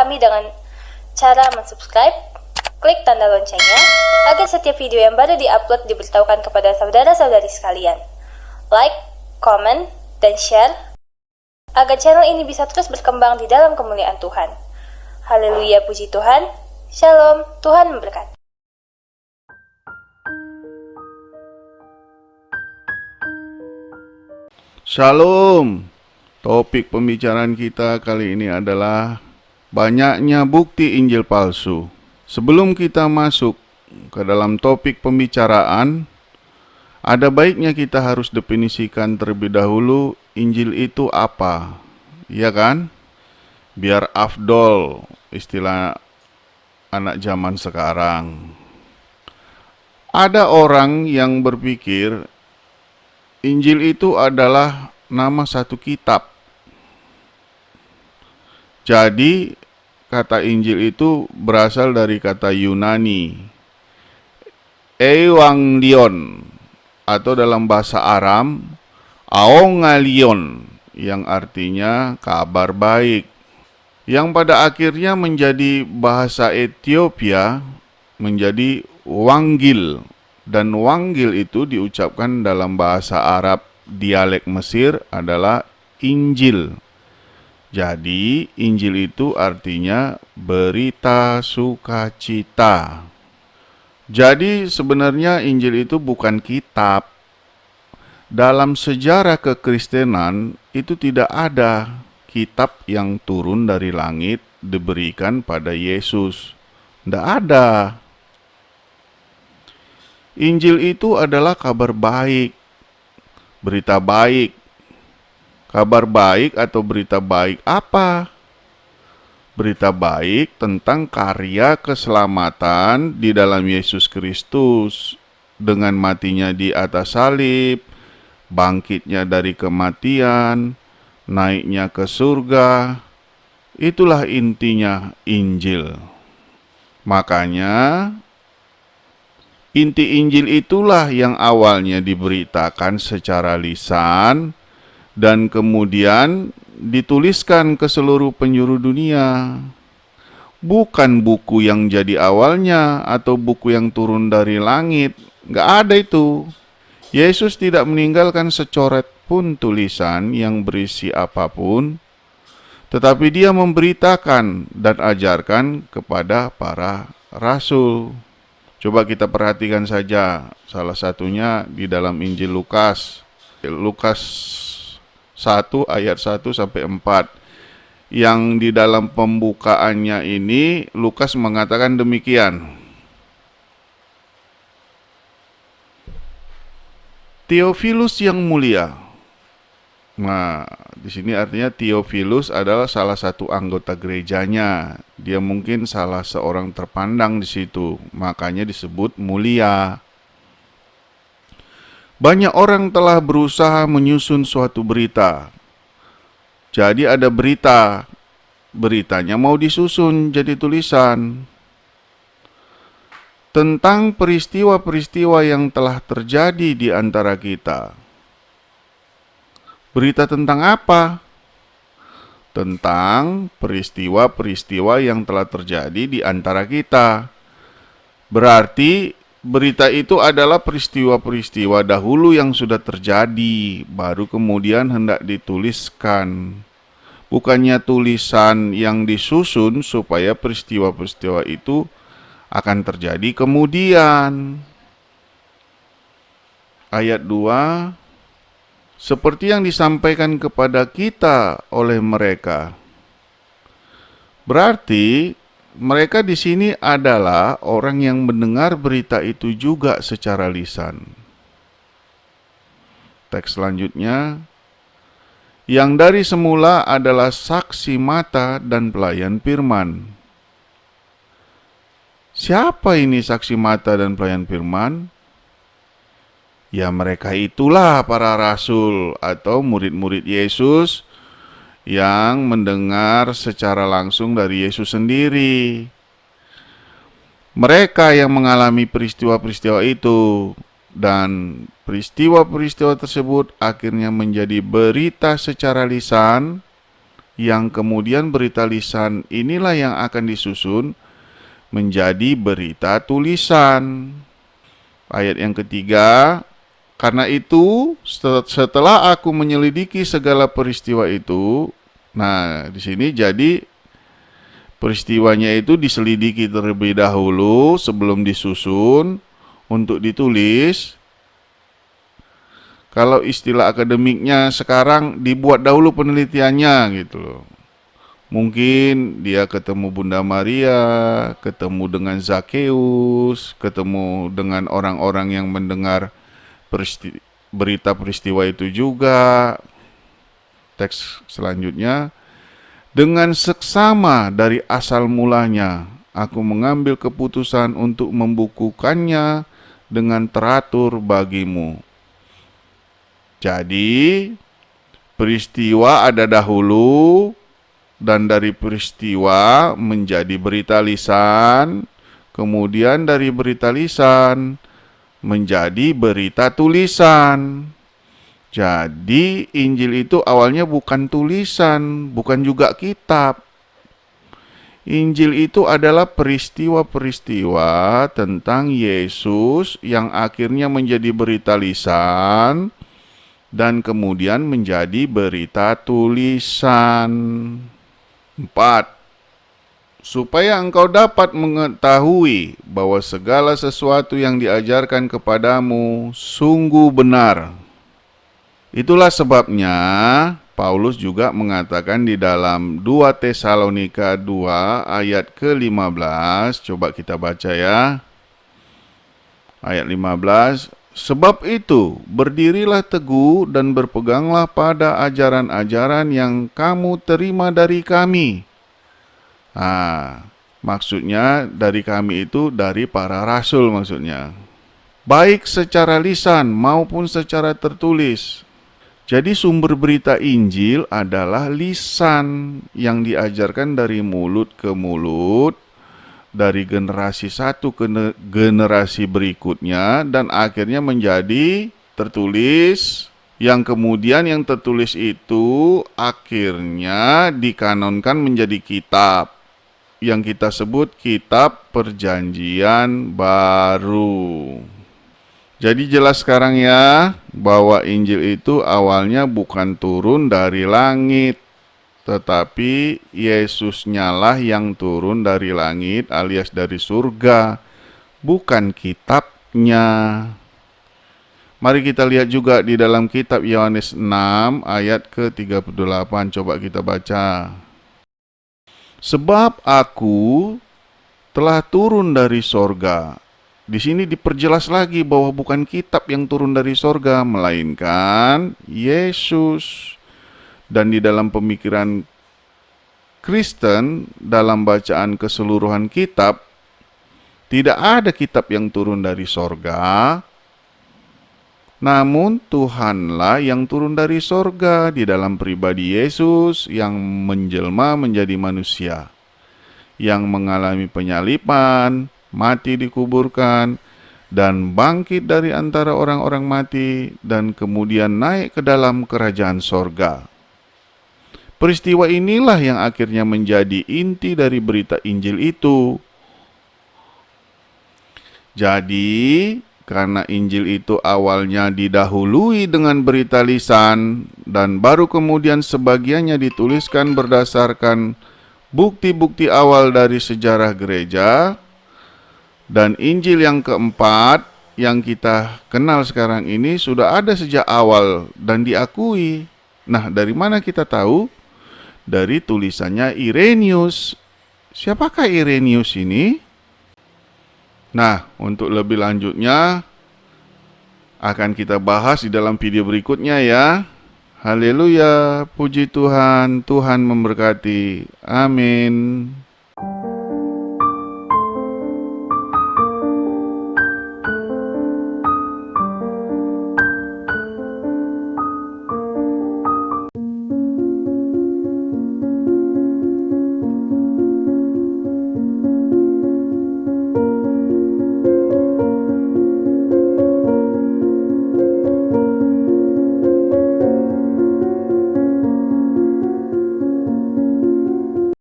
kami dengan cara mensubscribe, klik tanda loncengnya, agar setiap video yang baru diupload diberitahukan kepada saudara-saudari sekalian. Like, comment, dan share, agar channel ini bisa terus berkembang di dalam kemuliaan Tuhan. Haleluya, puji Tuhan. Shalom, Tuhan memberkati. Shalom. Topik pembicaraan kita kali ini adalah banyaknya bukti Injil palsu. Sebelum kita masuk ke dalam topik pembicaraan, ada baiknya kita harus definisikan terlebih dahulu Injil itu apa, ya kan? Biar afdol, istilah anak zaman sekarang. Ada orang yang berpikir Injil itu adalah nama satu kitab. Jadi, kata Injil itu berasal dari kata Yunani, Evangelion, atau dalam bahasa Aram, Aongalion, yang artinya kabar baik, yang pada akhirnya menjadi bahasa Ethiopia menjadi Wangil, dan Wangil itu diucapkan dalam bahasa Arab dialek Mesir adalah Injil. Jadi Injil itu artinya berita sukacita. Jadi sebenarnya Injil itu bukan kitab. Dalam sejarah kekristenan itu tidak ada kitab yang turun dari langit diberikan pada Yesus. Tidak ada. Injil itu adalah kabar baik, berita baik. Kabar baik atau berita baik apa? Berita baik tentang karya keselamatan di dalam Yesus Kristus, dengan matinya di atas salib, bangkitnya dari kematian, naiknya ke surga. Itulah intinya Injil. Makanya inti Injil itulah yang awalnya diberitakan secara lisan dan kemudian dituliskan ke seluruh penjuru dunia. Bukan buku yang jadi awalnya atau buku yang turun dari langit. Nggak ada itu. Yesus tidak meninggalkan secoret pun tulisan yang berisi apapun, tetapi dia memberitakan dan ajarkan kepada para rasul. Coba kita perhatikan saja salah satunya di dalam Injil Lukas. Lukas 1 ayat 1 sampai 4. Yang di dalam pembukaannya ini Lukas mengatakan demikian. Theophilus yang mulia. Nah, di sini artinya Theophilus adalah salah satu anggota gerejanya. Dia mungkin salah seorang terpandang di situ, makanya disebut mulia. Banyak orang telah berusaha menyusun suatu berita. Jadi ada berita, beritanya mau disusun jadi tulisan tentang peristiwa-peristiwa yang telah terjadi di antara kita. Berita tentang apa? Tentang peristiwa-peristiwa yang telah terjadi di antara kita. Berarti berita itu adalah peristiwa-peristiwa dahulu yang sudah terjadi, baru kemudian hendak dituliskan. Bukannya tulisan yang disusun supaya peristiwa-peristiwa itu akan terjadi kemudian. Ayat 2, seperti yang disampaikan kepada kita oleh mereka. Berarti mereka di sini adalah orang yang mendengar berita itu juga secara lisan. Teks selanjutnya, yang dari semula adalah saksi mata dan pelayan firman. Siapa ini saksi mata dan pelayan firman? Ya, mereka itulah para rasul atau murid-murid Yesus yang mendengar secara langsung dari Yesus sendiri. Mereka yang mengalami peristiwa-peristiwa itu, dan peristiwa-peristiwa tersebut akhirnya menjadi berita secara lisan yang kemudian berita lisan inilah yang akan disusun menjadi berita tulisan. Ayat yang ketiga, karena itu setelah aku menyelidiki segala peristiwa itu, nah di sini jadi peristiwanya itu diselidiki terlebih dahulu sebelum disusun untuk ditulis. Kalau istilah akademiknya sekarang, dibuat dahulu penelitiannya gitu loh. Mungkin dia ketemu Bunda Maria, ketemu dengan Zakheus, ketemu dengan orang-orang yang mendengar berita peristiwa itu juga. Teks selanjutnya, dengan seksama dari asal mulanya, aku mengambil keputusan untuk membukukannya dengan teratur bagimu. Jadi, peristiwa ada dahulu, dan dari peristiwa menjadi berita lisan, kemudian dari berita lisan menjadi berita tulisan. Jadi, Injil itu awalnya bukan tulisan, bukan juga kitab. Injil itu adalah peristiwa-peristiwa tentang Yesus yang akhirnya menjadi berita lisan dan kemudian menjadi berita tulisan. 4. Supaya engkau dapat mengetahui bahwa segala sesuatu yang diajarkan kepadamu sungguh benar. Itulah sebabnya Paulus juga mengatakan di dalam 2 Tesalonika 2 ayat ke-15, coba kita baca ya. Ayat 15, sebab itu, berdirilah teguh dan berpeganglah pada ajaran-ajaran yang kamu terima dari kami. Maksudnya dari kami itu dari para rasul maksudnya. Baik secara lisan maupun secara tertulis. Jadi sumber berita Injil adalah lisan yang diajarkan dari mulut ke mulut, dari generasi satu ke generasi berikutnya, dan akhirnya menjadi tertulis, yang kemudian yang tertulis itu akhirnya dikanonkan menjadi kitab yang kita sebut kitab Perjanjian Baru. Jadi jelas sekarang ya bahwa Injil itu awalnya bukan turun dari langit, tetapi Yesusnya lah yang turun dari langit alias dari surga, bukan kitabnya. Mari kita lihat juga di dalam kitab Yohanes 6 ayat ke-38, coba kita baca. Sebab aku telah turun dari sorga. Di sini diperjelas lagi bahwa bukan kitab yang turun dari sorga, melainkan Yesus. Dan di dalam pemikiran Kristen, dalam bacaan keseluruhan kitab, tidak ada kitab yang turun dari sorga, namun Tuhanlah yang turun dari sorga di dalam pribadi Yesus yang menjelma menjadi manusia, yang mengalami penyalipan, mati dikuburkan, dan bangkit dari antara orang-orang mati, dan kemudian naik ke dalam kerajaan sorga. Peristiwa inilah yang akhirnya menjadi inti dari berita Injil itu. Jadi, karena Injil itu awalnya didahului dengan berita lisan, dan baru kemudian sebagiannya dituliskan berdasarkan bukti-bukti awal dari sejarah gereja, dan Injil yang keempat yang kita kenal sekarang ini sudah ada sejak awal dan diakui. Nah, dari mana kita tahu? Dari tulisannya Irenaeus. Siapakah Irenaeus ini? Nah, untuk lebih lanjutnya akan kita bahas di dalam video berikutnya ya. Haleluya, puji Tuhan, Tuhan memberkati. Amin.